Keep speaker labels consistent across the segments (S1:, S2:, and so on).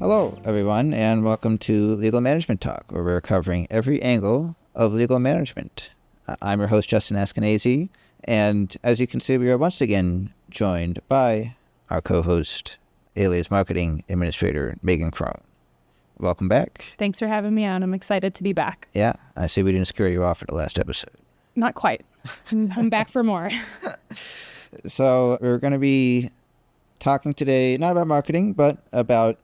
S1: Hello, everyone, and welcome to Legal Management Talk, where we're covering every angle of legal management. I'm your host, Justin Askenazy, and as you can see, we are once again joined by our co-host, Alias Marketing Administrator, Megan Crone. Welcome back.
S2: Thanks for having me on. I'm excited to be back.
S1: Yeah, I see we didn't scare you off at the last episode.
S2: Not quite. I'm back for more.
S1: So we're going to be talking today, not about marketing, but about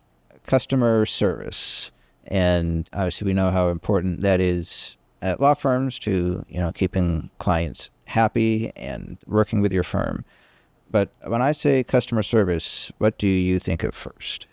S1: customer service. And obviously we know how important that is at law firms to, keeping clients happy and working with your firm. But when I say customer service, what do you think of first?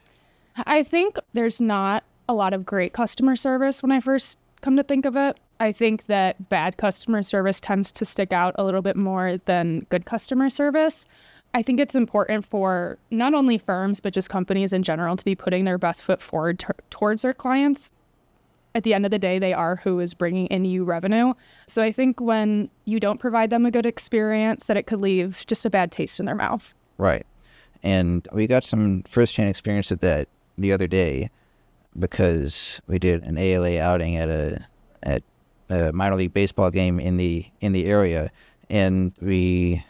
S2: I think there's not a lot of great customer service when I first come to think of it. I think that bad customer service tends to stick out a little bit more than good customer service. I think it's important for not only firms, but just companies in general to be putting their best foot forward towards their clients. At the end of the day, they are who is bringing in you revenue. So I think when you don't provide them a good experience, that it could leave just a bad taste in their mouth.
S1: Right. And we got some firsthand experience of that the other day because we did an ALA outing at a minor league baseball game in the area, and we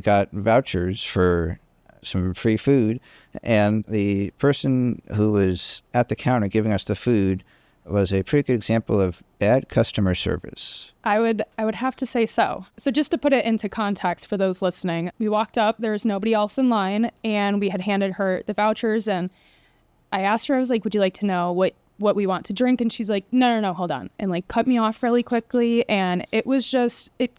S1: got vouchers for some free food, and the person who was at the counter giving us the food was a pretty good example of bad customer service.
S2: I would have to say so. So just to put it into context for those listening, we walked up, there was nobody else in line, and we had handed her the vouchers, and I asked her, I was like, would you like to know what we want to drink? And she's like, no, hold on. And cut me off really quickly. And it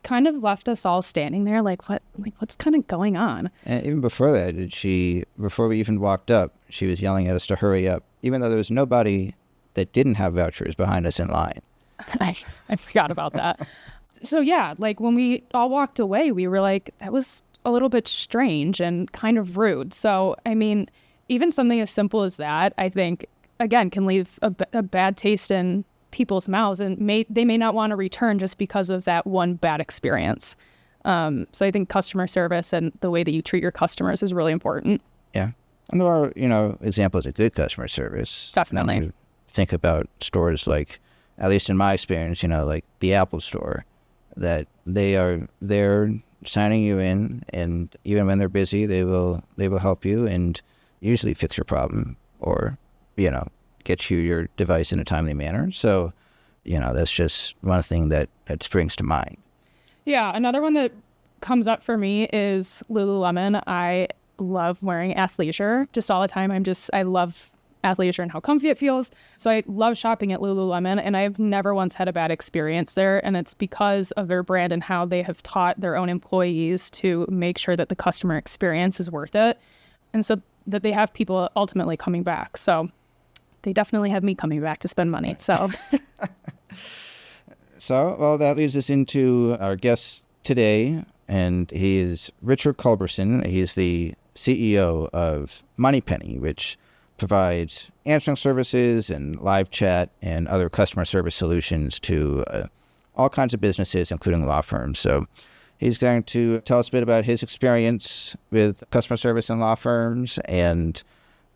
S2: kind of left us all standing there what's kind of going on?
S1: And even before that, before we even walked up, she was yelling at us to hurry up, even though there was nobody that didn't have vouchers behind us in line.
S2: I forgot about that. So yeah, when we all walked away, we were like, that was a little bit strange and kind of rude. So, I mean, even something as simple as that, I think, again, can leave a bad taste in people's mouths, and they may not want to return just because of that one bad experience. So I think customer service and the way that you treat your customers is really important.
S1: Yeah. And there are, examples of good customer service.
S2: Definitely.
S1: You think about stores like, at least in my experience, like the Apple Store, that they're signing you in, and even when they're busy, they will help you and usually fix your problem or get you your device in a timely manner. So, that's just one thing that springs to mind.
S2: Yeah, another one that comes up for me is Lululemon. I love wearing athleisure just all the time. I love athleisure and how comfy it feels. So I love shopping at Lululemon, and I've never once had a bad experience there. And it's because of their brand and how they have taught their own employees to make sure that the customer experience is worth it. And so that they have people ultimately coming back. So they definitely have me coming back to spend money. So,
S1: well, that leads us into our guest today, and he is Richard Culberson. He's the CEO of Moneypenny, which provides answering services and live chat and other customer service solutions to all kinds of businesses, including law firms. So he's going to tell us a bit about his experience with customer service in law firms and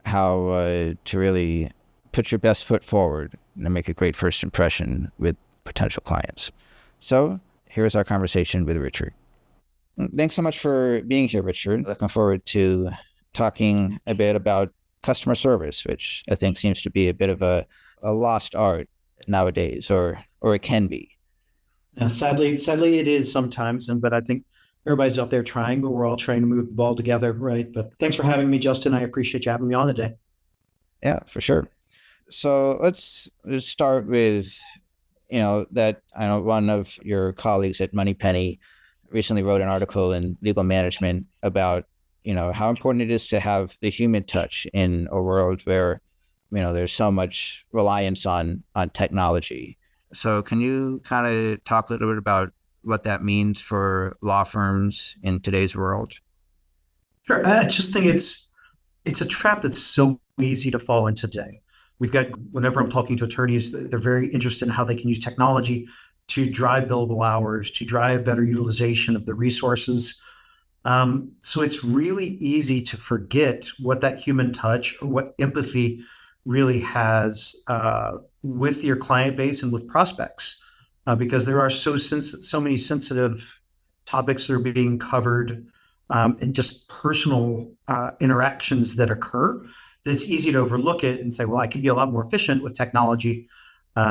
S1: how to really put your best foot forward and make a great first impression with potential clients. So here's our conversation with Richard. Thanks so much for being here, Richard. Looking forward to talking a bit about customer service, which I think seems to be a bit of a lost art nowadays, or it can be.
S3: Sadly, it is sometimes, but I think everybody's out there trying, but we're all trying to move the ball together, right? But thanks for having me, Justin. I appreciate you having me on today.
S1: Yeah, for sure. So let's start with, that I know one of your colleagues at Moneypenny recently wrote an article in Legal Management about, how important it is to have the human touch in a world where, there's so much reliance on technology. So can you kind of talk a little bit about what that means for law firms in today's world?
S3: Sure. I just think it's a trap that's so easy to fall into today. Whenever I'm talking to attorneys, they're very interested in how they can use technology to drive billable hours, to drive better utilization of the resources. So it's really easy to forget what that human touch or what empathy really has with your client base and with prospects, because there are so many sensitive topics that are being covered, and just personal interactions that occur, that it's easy to overlook it and say, well, I could be a lot more efficient with technology.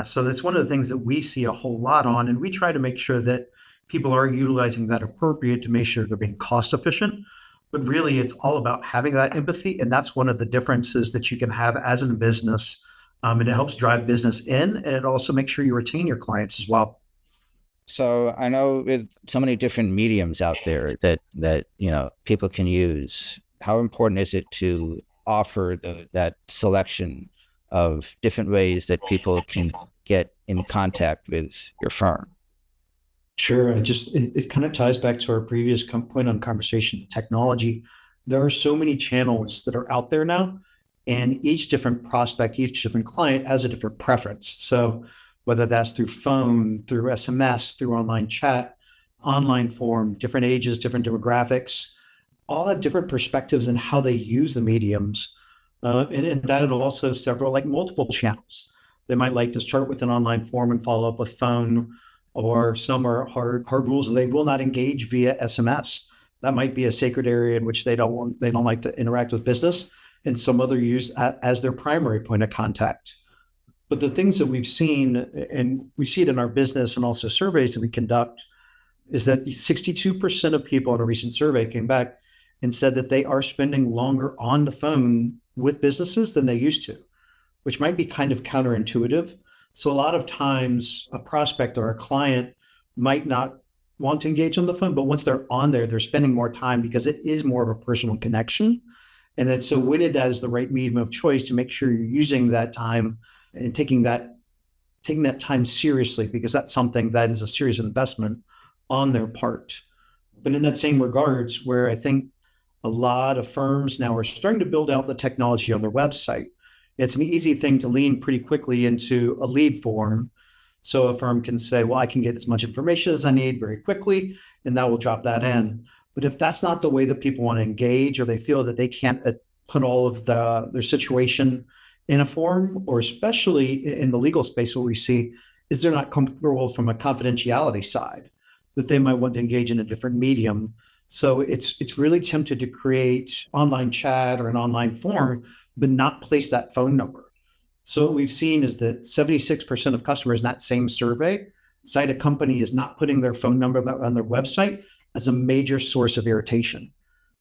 S3: So that's one of the things that we see a whole lot on, and we try to make sure that people are utilizing that appropriate to make sure they're being cost efficient. But really, it's all about having that empathy, and that's one of the differences that you can have as a business, and it helps drive business in, and it also makes sure you retain your clients as well.
S1: So I know with so many different mediums out there that people can use, how important is it to offer that selection of different ways that people can get in contact with your firm?
S3: Sure. It kind of ties back to our previous point on conversation technology. There are so many channels that are out there now, and each different prospect, each different client has a different preference. So whether that's through phone, through SMS, through online chat, online form, different ages, different demographics, all have different perspectives in how they use the mediums. And that are also several, like multiple channels. They might like to start with an online form and follow up with phone, or some are hard rules. They will not engage via SMS. That might be a sacred area in which they don't like to interact with business, and some other use as their primary point of contact. But the things that we've seen, and we see it in our business and also surveys that we conduct, is that 62% of people in a recent survey came back and said that they are spending longer on the phone with businesses than they used to, which might be kind of counterintuitive. So a lot of times a prospect or a client might not want to engage on the phone, but once they're on there, they're spending more time because it is more of a personal connection. And then so when it is the right medium of choice, to make sure you're using that time and taking that time seriously, because that's something that is a serious investment on their part. But in that same regards, where I think a lot of firms now are starting to build out the technology on their website, it's an easy thing to lean pretty quickly into a lead form. So a firm can say, well, I can get as much information as I need very quickly, and that will drop that in. But if that's not the way that people want to engage, or they feel that they can't put all of their situation in a form, or especially in the legal space, what we see is they're not comfortable from a confidentiality side, that they might want to engage in a different medium. So it's really tempted to create online chat or an online form, but not place that phone number. So what we've seen is that 76% of customers in that same survey cite a company is not putting their phone number on their website as a major source of irritation.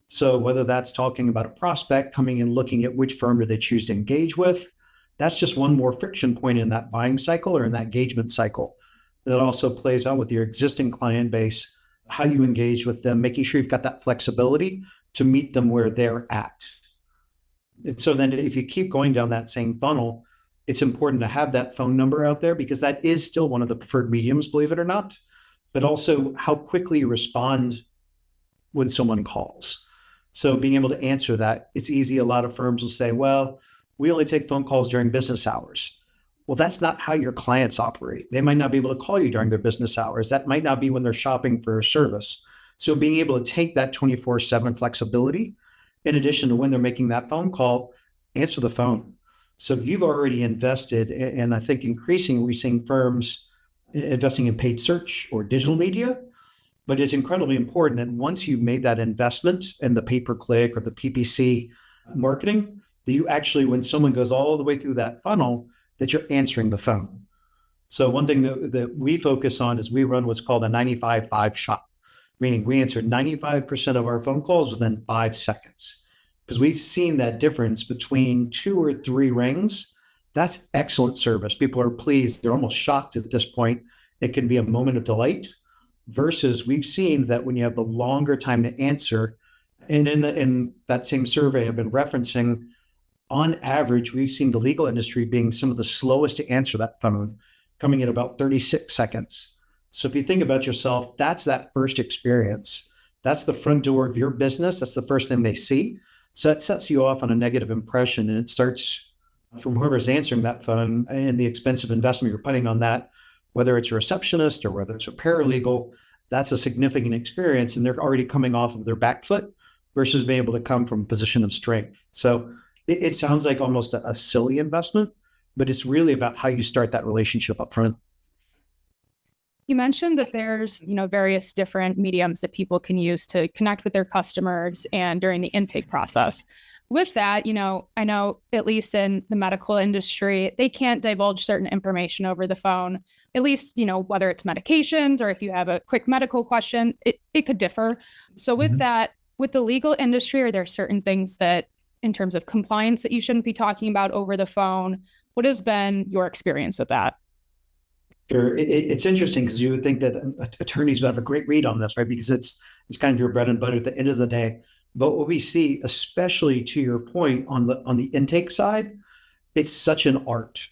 S3: So whether that's talking about a prospect coming and looking at which firm do they choose to engage with, that's just one more friction point in that buying cycle or in that engagement cycle. That also plays out with your existing client base, how you engage with them, making sure you've got that flexibility to meet them where they're at. And so then if you keep going down that same funnel, it's important to have that phone number out there, because that is still one of the preferred mediums, believe it or not, but also how quickly you respond when someone calls. So being able to answer that, it's easy. A lot of firms will say, well, we only take phone calls during business hours. Well, that's not how your clients operate. They might not be able to call you during their business hours. That might not be when they're shopping for a service. So being able to take that 24/7 flexibility, in addition to when they're making that phone call, answer the phone. So you've already invested, and I think increasingly we're seeing firms investing in paid search or digital media. But it's incredibly important that once you've made that investment in the pay-per-click or the PPC marketing, that you actually, when someone goes all the way through that funnel, that you're answering the phone. So one thing that we focus on is we run what's called a 95-5 shot, meaning we answer 95% of our phone calls within 5 seconds. Because we've seen that difference between 2 or 3 rings. That's excellent service. People are pleased. They're almost shocked at this point. It can be a moment of delight, versus we've seen that when you have the longer time to answer, and in that same survey I've been referencing, on average, we've seen the legal industry being some of the slowest to answer that phone, coming in about 36 seconds. So if you think about yourself, that's that first experience. That's the front door of your business. That's the first thing they see. So it sets you off on a negative impression, and it starts from whoever's answering that phone and the expensive investment you're putting on that, whether it's a receptionist or whether it's a paralegal. That's a significant experience, and they're already coming off of their back foot versus being able to come from a position of strength. So It sounds like almost a silly investment, but it's really about how you start that relationship up front.
S2: You mentioned that there's, various different mediums that people can use to connect with their customers and during the intake process. With that, I know at least in the medical industry, they can't divulge certain information over the phone. At least, whether it's medications or if you have a quick medical question, it could differ. So with that, with the legal industry, are there certain things that in terms of compliance that you shouldn't be talking about over the phone? What has been your experience with that?
S3: Sure. It's interesting because you would think that attorneys would have a great read on this, right? Because it's kind of your bread and butter at the end of the day. But what we see, especially to your point on the intake side, it's such an art.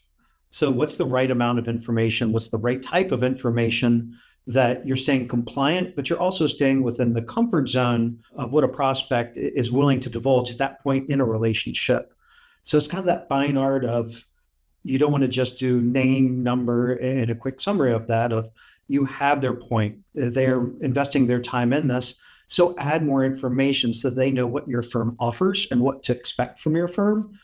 S3: So what's the right amount of information? What's the right type of information that you're staying compliant, but you're also staying within the comfort zone of what a prospect is willing to divulge at that point in a relationship. So it's kind of that fine art of you don't want to just do name, number, and a quick summary of that. Of you have their point, they're investing their time in this. So add more information so they know what your firm offers and what to expect from your firm.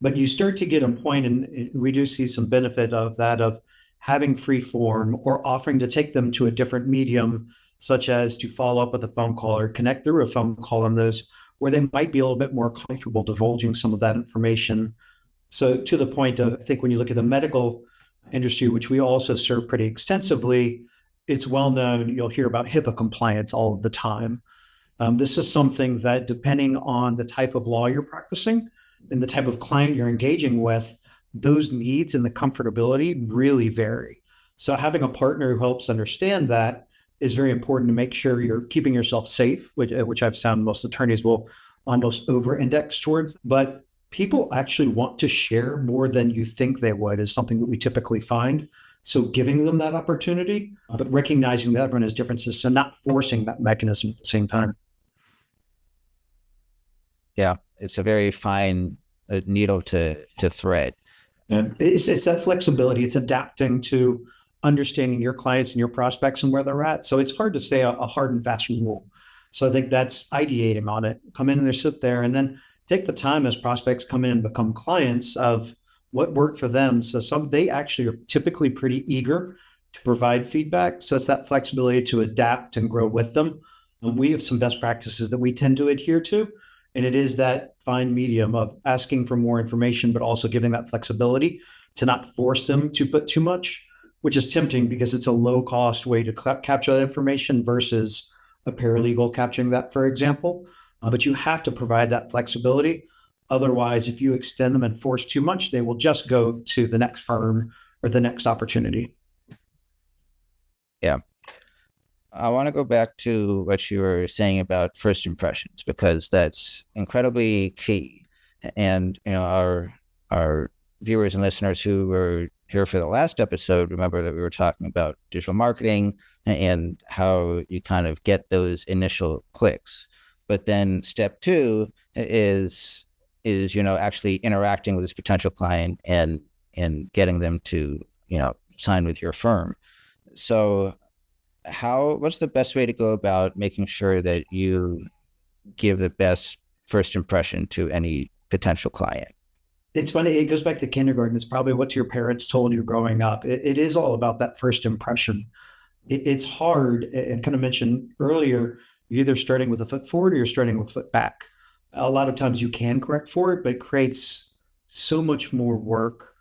S3: But you start to get a point, and we do see some benefit of that of having free form or offering to take them to a different medium, such as to follow up with a phone call or connect through a phone call on those where they might be a little bit more comfortable divulging some of that information. So to the point of, I think when you look at the medical industry, which we also serve pretty extensively, it's well known. You'll hear about HIPAA compliance all of the time. This is something that, depending on the type of law you're practicing and the type of client you're engaging with, those needs and the comfortability really vary. So having a partner who helps understand that is very important to make sure you're keeping yourself safe, which I've found most attorneys will almost over-index towards. But people actually want to share more than you think they would is something that we typically find. So giving them that opportunity, but recognizing that everyone has differences, so not forcing that mechanism at the same time.
S1: Yeah, it's a very fine needle to thread.
S3: And it's that flexibility. It's adapting to understanding your clients and your prospects and where they're at. So it's hard to say a hard and fast rule. So I think that's ideating on it. Come in and sit there and then take the time as prospects come in and become clients of what worked for them. So they actually are typically pretty eager to provide feedback. So it's that flexibility to adapt and grow with them. And we have some best practices that we tend to adhere to. And it is that fine medium of asking for more information, but also giving that flexibility to not force them to put too much, which is tempting because it's a low cost way to capture that information versus a paralegal capturing that, for example. But you have to provide that flexibility. Otherwise, if you extend them and force too much, they will just go to the next firm or the next opportunity.
S1: Yeah. I want to go back to what you were saying about first impressions, because that's incredibly key. And our viewers and listeners who were here for the last episode remember that we were talking about digital marketing and how you kind of get those initial clicks. But then step two is actually interacting with this potential client and getting them to sign with your firm. So what's the best way to go about making sure that you give the best first impression to any potential client?
S3: It's funny. It goes back to kindergarten. It's probably what your parents told you growing up. It is all about that first impression. It's hard, and kind of mentioned earlier, you're either starting with a foot forward or you're starting with a foot back. A lot of times you can correct forward, but it creates so much more work.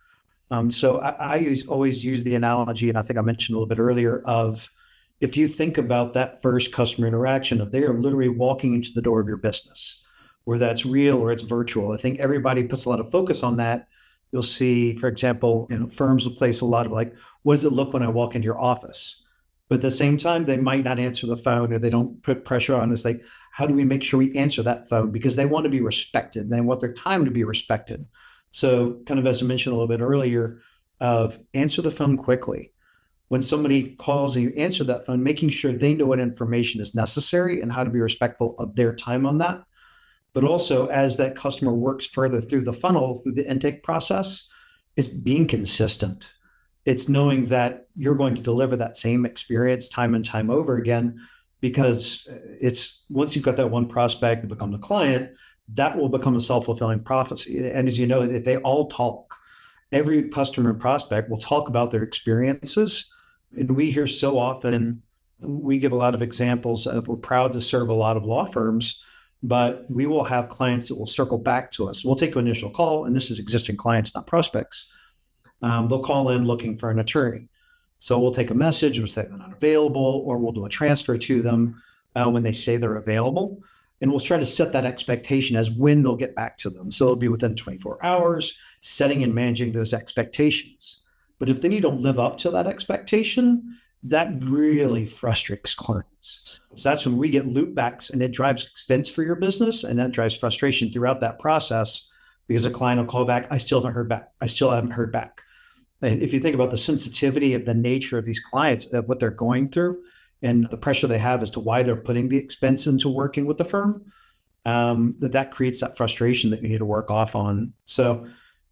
S3: So I always use the analogy, and I think I mentioned a little bit earlier, of if you think about that first customer interaction, if they are literally walking into the door of your business, whether that's real or it's virtual, I think everybody puts a lot of focus on that. You'll see, for example, firms will place a lot of like, what does it look when I walk into your office? But at the same time, they might not answer the phone, or they don't put pressure on us. Like, how do we make sure we answer that phone? Because they want to be respected. They want their time to be respected. So kind of as I mentioned a little bit earlier, of answer the phone quickly. When somebody calls and you answer that phone, making sure they know what information is necessary and how to be respectful of their time on that. But also, as that customer works further through the funnel, through the intake process, it's being consistent. It's knowing that you're going to deliver that same experience time and time over again, because it's once you've got that one prospect to become the client, that will become a self-fulfilling prophecy. And as you know, if they all talk, every customer and prospect will talk about their experiences. And we hear so often, we give a lot of examples of, we're proud to serve a lot of law firms, but we will have clients that will circle back to us. We'll take an initial call, and this is existing clients, not prospects. They'll call in looking for an attorney. So we'll take a message, we'll say they're not available, or we'll do a transfer to them when they say they're available. And we'll try to set that expectation as when they'll get back to them. So it'll be within 24 hours, setting and managing those expectations. But if then you don't live up to that expectation, that really frustrates clients. So that's when we get loopbacks, and it drives expense for your business, and that drives frustration throughout that process, because a client will call back, I still haven't heard back. I still haven't heard back. If you think about the sensitivity of the nature of these clients, of what they're going through, and the pressure they have as to why they're putting the expense into working with the firm, that creates that frustration that you need to work off on. So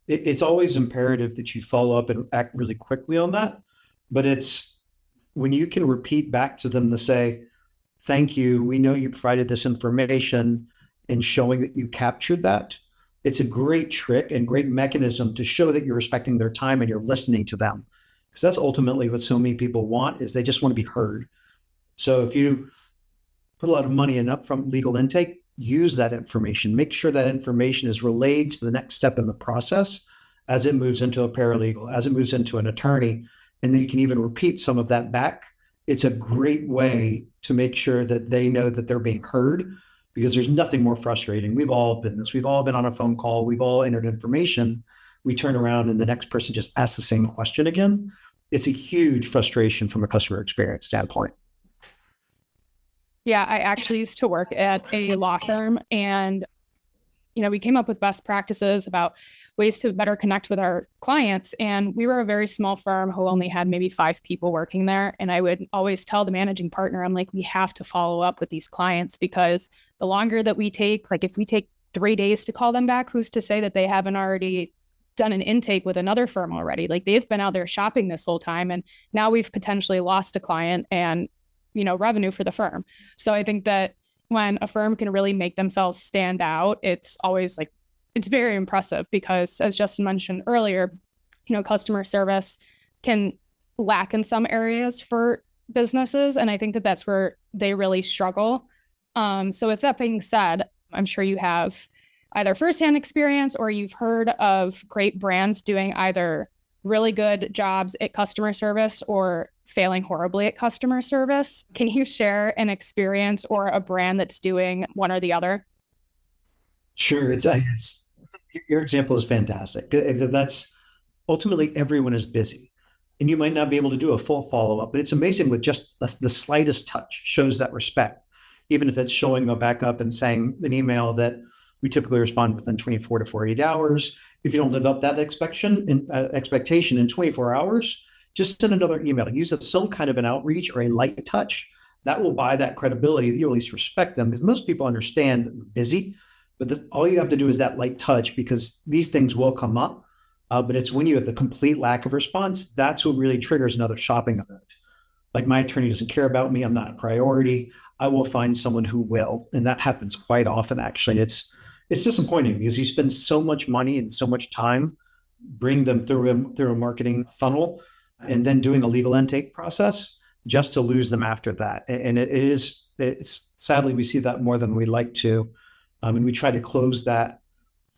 S3: it's always imperative that you follow up and act really quickly on that. But it's when you can repeat back to them to say, thank you, we know you provided this information, and showing that you captured that. It's a great trick and great mechanism to show that you're respecting their time and you're listening to them. Because that's ultimately what so many people want, is they just want to be heard. So if you put a lot of money in upfront legal intake, use that information. Make sure that information is relayed to the next step in the process as it moves into a paralegal, as it moves into an attorney, and then you can even repeat some of that back. It's a great way to make sure that they know that they're being heard, because there's nothing more frustrating. We've all been this. We've all been on a phone call. We've all entered information. We turn around and the next person just asks the same question again. It's a huge frustration from a customer experience standpoint.
S2: Yeah, I actually used to work at a law firm, and we came up with best practices about ways to better connect with our clients. And we were a very small firm who only had maybe 5 people working there. And I would always tell the managing partner, I'm like, we have to follow up with these clients, because the longer that we take, like if we take 3 days to call them back, who's to say that they haven't already done an intake with another firm already? Like they've been out there shopping this whole time, and now we've potentially lost a client and revenue for the firm. So I think that when a firm can really make themselves stand out, it's always it's very impressive, because as Justin mentioned earlier, customer service can lack in some areas for businesses. And I think that that's where they really struggle. So with that being said, I'm sure you have either firsthand experience or you've heard of great brands doing either really good jobs at customer service or failing horribly at customer service. Can you share an experience or a brand that's doing one or the other?
S3: Sure. It's your example is fantastic. That's ultimately, everyone is busy, and you might not be able to do a full follow-up, but it's amazing with just the slightest touch shows that respect. Even if it's showing a backup and saying an email that we typically respond within 24 to 48 hours. If you don't live up that expectation in 24 hours, just send another email. Use some kind of an outreach or a light touch. That will buy that credibility that you at least respect them, because most people understand that we're busy, but all you have to do is that light touch, because these things will come up. But it's when you have the complete lack of response, that's what really triggers another shopping event. Like, my attorney doesn't care about me, I'm not a priority, I will find someone who will. And that happens quite often, actually. It's disappointing, because you spend so much money and so much time bring them through a marketing funnel and then doing a legal intake process just to lose them after that. And it's sadly, we see that more than we like to. And we try to close that.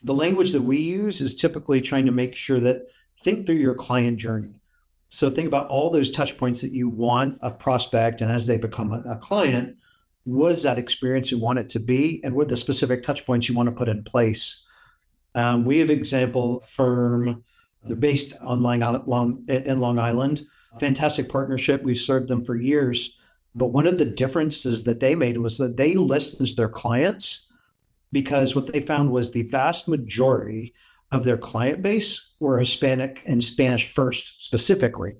S3: The language that we use is typically trying to make sure that think through your client journey. So think about all those touch points that you want a prospect, and as they become a client, what is that experience you want it to be, and what are the specific touch points you want to put in place? We have example firm, they're based in Long Island, fantastic partnership. We've served them for years. But one of the differences that they made was that they listened to their clients, because what they found was the vast majority of their client base were Hispanic and Spanish first specifically.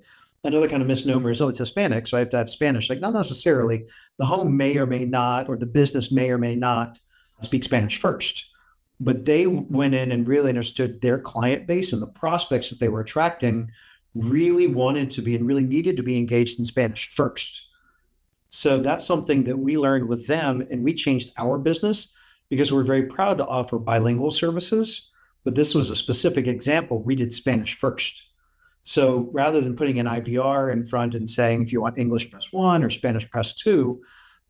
S3: Another kind of misnomer is, oh, it's Hispanic, so I have to have Spanish. Like, not necessarily. The home may or may not, or the business may or may not speak Spanish first. But they went in and really understood their client base, and the prospects that they were attracting really wanted to be and really needed to be engaged in Spanish first. So that's something that we learned with them, and we changed our business because we're very proud to offer bilingual services. But this was a specific example. We did Spanish first. So rather than putting an IVR in front and saying, if you want English, press one or Spanish, press two,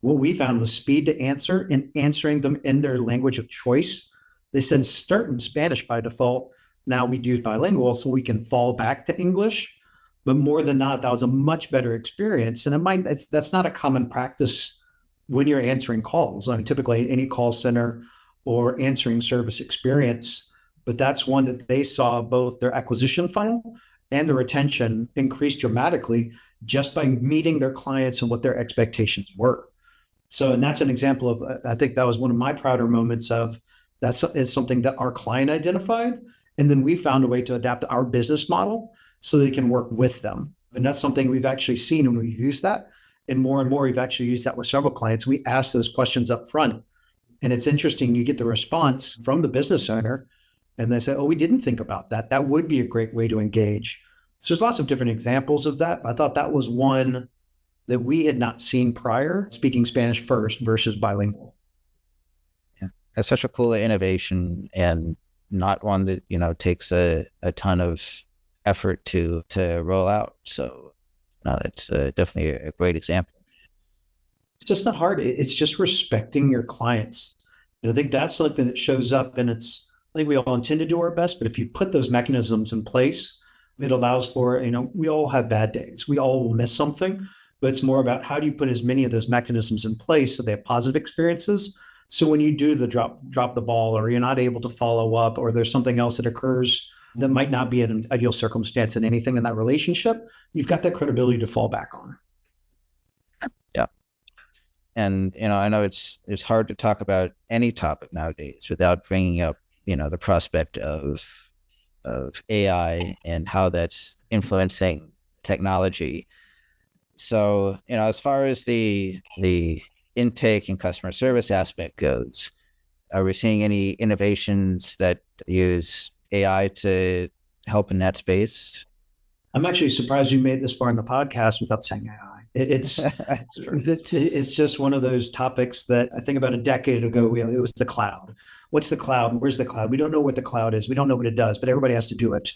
S3: what we found was speed to answer and answering them in their language of choice. They said start in Spanish by default. Now we do bilingual so we can fall back to English. But more than not, that was a much better experience. And that's not a common practice when you're answering calls. I mean, typically any call center or answering service experience, but that's one that they saw both their acquisition funnel and the retention increased dramatically just by meeting their clients and what their expectations were. So, and that's an example of, I think that was one of my prouder moments of that's is something that our client identified. And then we found a way to adapt our business model so they can work with them. And that's something we've actually seen when we've used that. And more, we've actually used that with several clients. We ask those questions up front. And it's interesting, you get the response from the business owner and they say, oh, we didn't think about that. That would be a great way to engage. So there's lots of different examples of that. I thought that was one that we had not seen prior, speaking Spanish first versus bilingual.
S1: Yeah, that's such a cool innovation and not one that, takes a ton of effort to roll out. So no, that's definitely a great example.
S3: It's just not hard. It's just respecting your clients. And I think that's something that shows up, and I think we all intend to do our best, but if you put those mechanisms in place, it allows for, we all have bad days. We all will miss something, but it's more about how do you put as many of those mechanisms in place so they have positive experiences. So when you do the drop the ball, or you're not able to follow up, or there's something else that occurs that might not be an ideal circumstance in anything in that relationship, you've got that credibility to fall back on.
S1: Yeah. And, I know it's hard to talk about any topic nowadays without bringing up, the prospect of AI and how that's influencing technology. So, as far as the intake and customer service aspect goes, are we seeing any innovations that use AI to help in that space?
S3: I'm actually surprised you made this far in the podcast without saying AI. It's just one of those topics that I think about a decade ago, it was the cloud. What's the cloud? Where's the cloud? We don't know what the cloud is. We don't know what it does, but everybody has to do it.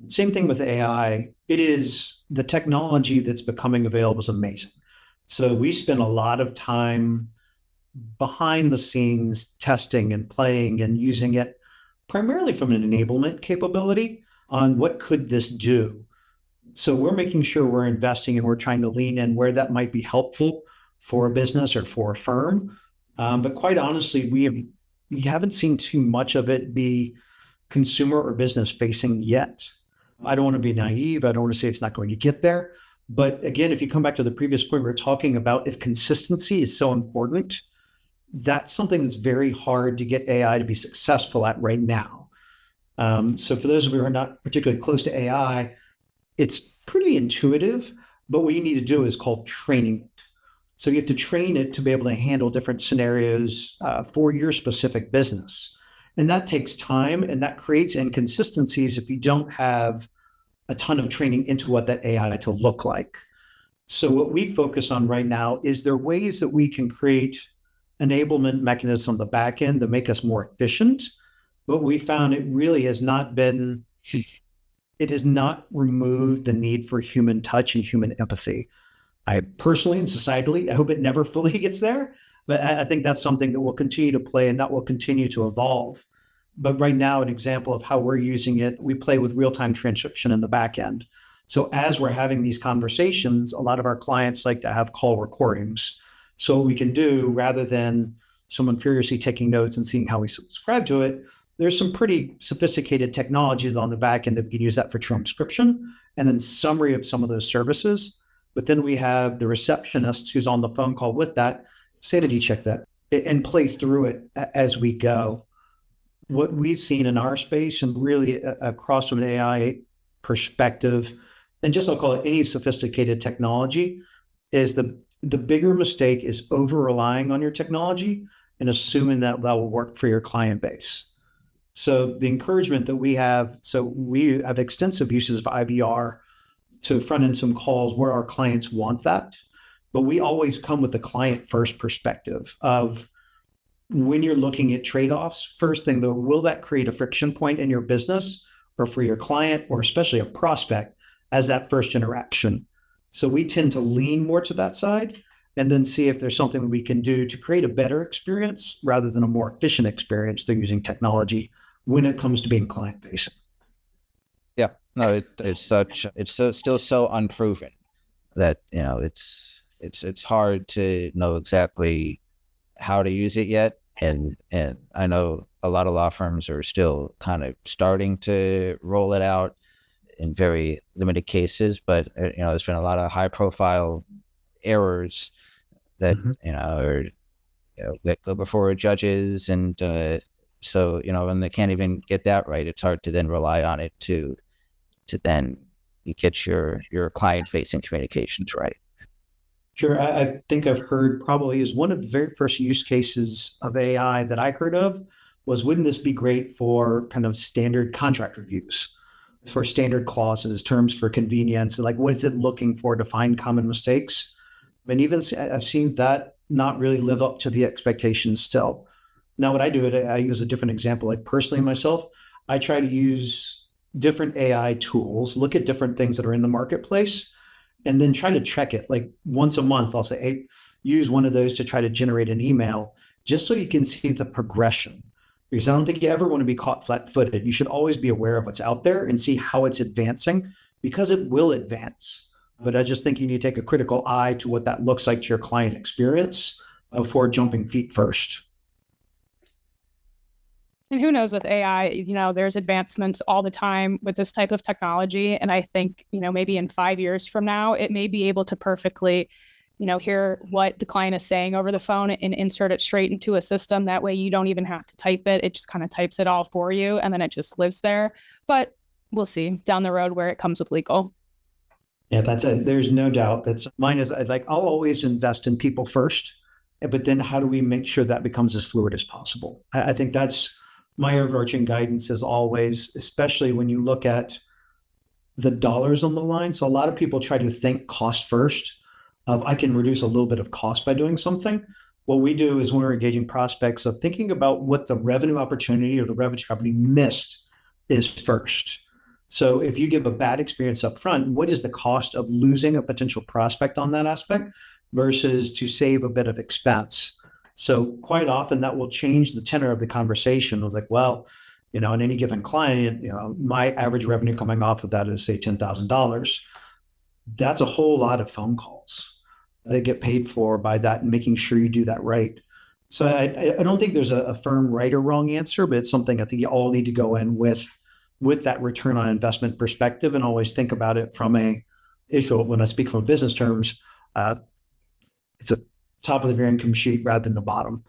S3: Same thing with AI. It is the technology that's becoming available is amazing. So we spend a lot of time behind the scenes testing and playing and using it primarily from an enablement capability on what could this do. So we're making sure we're investing and we're trying to lean in where that might be helpful for a business or for a firm. But quite honestly, we haven't seen too much of it be consumer or business facing yet. I don't want to be naive. I don't want to say it's not going to get there. But again, if you come back to the previous point, we're talking about if consistency is so important, that's something that's very hard to get AI to be successful at right now. So for those of you who are not particularly close to AI, it's pretty intuitive, but what you need to do is called training it. So you have to train it to be able to handle different scenarios for your specific business. And that takes time, and that creates inconsistencies if you don't have a ton of training into what that AI to look like. So what we focus on right now is there ways that we can create enablement mechanisms on the back end to make us more efficient. But we found it really has not been, it has not removed the need for human touch and human empathy. I personally and societally, I hope it never fully gets there, but I think that's something that will continue to play and that will continue to evolve. But right now, an example of how we're using it, we play with real-time transcription in the back end. So as we're having these conversations, a lot of our clients like to have call recordings. So what we can do, rather than someone furiously taking notes and seeing how we subscribe to it, there's some pretty sophisticated technologies on the back end that we can use that for transcription and then summary of some of those services. But then we have the receptionist who's on the phone call with that, sanity check that, and play through it as we go. What we've seen in our space and really across from an AI perspective, and just I'll call it any sophisticated technology, is the bigger mistake is over relying on your technology and assuming that that will work for your client base. So the encouragement that we have extensive uses of IVR to front end some calls where our clients want that. But we always come with the client first perspective of when you're looking at trade-offs, first thing though, will that create a friction point in your business or for your client or especially a prospect as that first interaction? So we tend to lean more to that side and then see if there's something we can do to create a better experience rather than a more efficient experience through using technology when it comes to being client facing.
S1: Yeah, no, it's still so unproven that it's hard to know exactly how to use it yet. And I know a lot of law firms are still kind of starting to roll it out in very limited cases, but there's been a lot of high profile errors that are that go before judges, and so when they can't even get that right, it's hard to then rely on it to then you get your client facing communications right.
S3: Sure. I think I've heard probably is one of the very first use cases of AI that I heard of was, wouldn't this be great for kind of standard contract reviews, for standard clauses, terms for convenience, and like what is it looking for to find common mistakes? And even I've seen that not really live up to the expectations still. Now, what I do, I use a different example. Like personally myself, I try to use different AI tools, look at different things that are in the marketplace, and then try to check it. Like once a month, I'll say, hey, use one of those to try to generate an email just so you can see the progression. Because I don't think you ever want to be caught flat footed. You should always be aware of what's out there and see how it's advancing because it will advance. But I just think you need to take a critical eye to what that looks like to your client experience before jumping feet first.
S2: And who knows with AI, there's advancements all the time with this type of technology. And I think, maybe in 5 years from now, it may be able to perfectly, hear what the client is saying over the phone and insert it straight into a system. That way you don't even have to type it. It just kind of types it all for you and then it just lives there. But we'll see down the road where it comes with legal.
S3: Yeah, that's it. There's no doubt. That's mine is like, I'll always invest in people first, but then how do we make sure that becomes as fluid as possible? I think that's my overarching guidance is always, especially when you look at the dollars on the line. So a lot of people try to think cost first of I can reduce a little bit of cost by doing something. What we do is when we're engaging prospects of thinking about what the revenue opportunity or the revenue company missed is first. So if you give a bad experience up front, what is the cost of losing a potential prospect on that aspect versus to save a bit of expense? So quite often that will change the tenor of the conversation. I was like, well, in any given client, my average revenue coming off of that is say $10,000. That's a whole lot of phone calls that get paid for by that and making sure you do that right. So I don't think there's a firm right or wrong answer, but it's something I think you all need to go in with that return on investment perspective and always think about it from when I speak from business terms, it's a top of the income sheet rather than the bottom,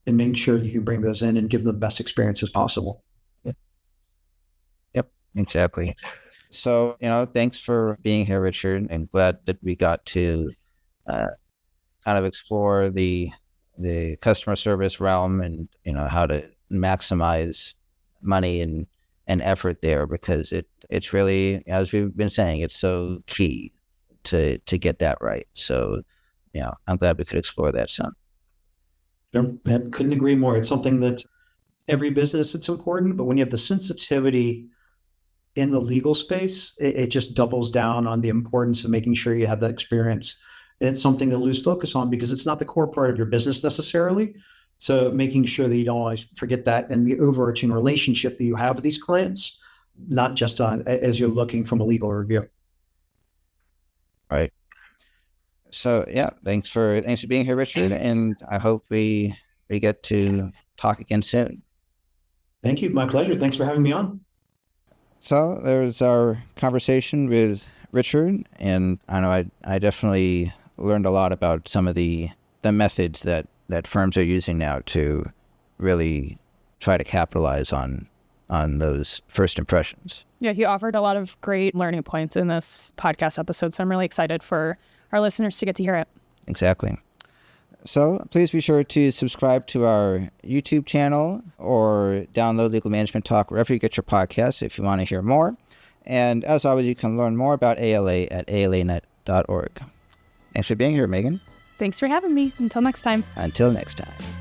S3: and making sure you can bring those in and give them the best experience as possible.
S1: Yep, exactly. So, thanks for being here, Richard, and glad that we got to kind of explore the customer service realm and, how to maximize money and effort there, because it's really, as we've been saying, it's so key to get that right. So, I'm glad we could explore that some.
S3: Sure. I couldn't agree more. It's something that every business, it's important, but when you have the sensitivity in the legal space, it just doubles down on the importance of making sure you have that experience. And it's something to lose focus on because it's not the core part of your business necessarily. So making sure that you don't always forget that and the overarching relationship that you have with these clients, not just as you're looking from a legal review.
S1: Right. So yeah, thanks for being here, Richard, and I hope we get to talk again soon.
S3: Thank you. My pleasure. Thanks for having me on.
S1: So there's our conversation with Richard, and I know I definitely learned a lot about some of the methods that firms are using now to really try to capitalize on those first impressions.
S2: Yeah, he offered a lot of great learning points in this podcast episode, so I'm really excited for our listeners to get to hear it.
S1: Exactly. So please be sure to subscribe to our YouTube channel or download Legal Management Talk wherever you get your podcasts if you want to hear more. And as always, you can learn more about ALA at alanet.org. Thanks for being here, Megan.
S2: Thanks for having me. Until next time.
S1: Until next time.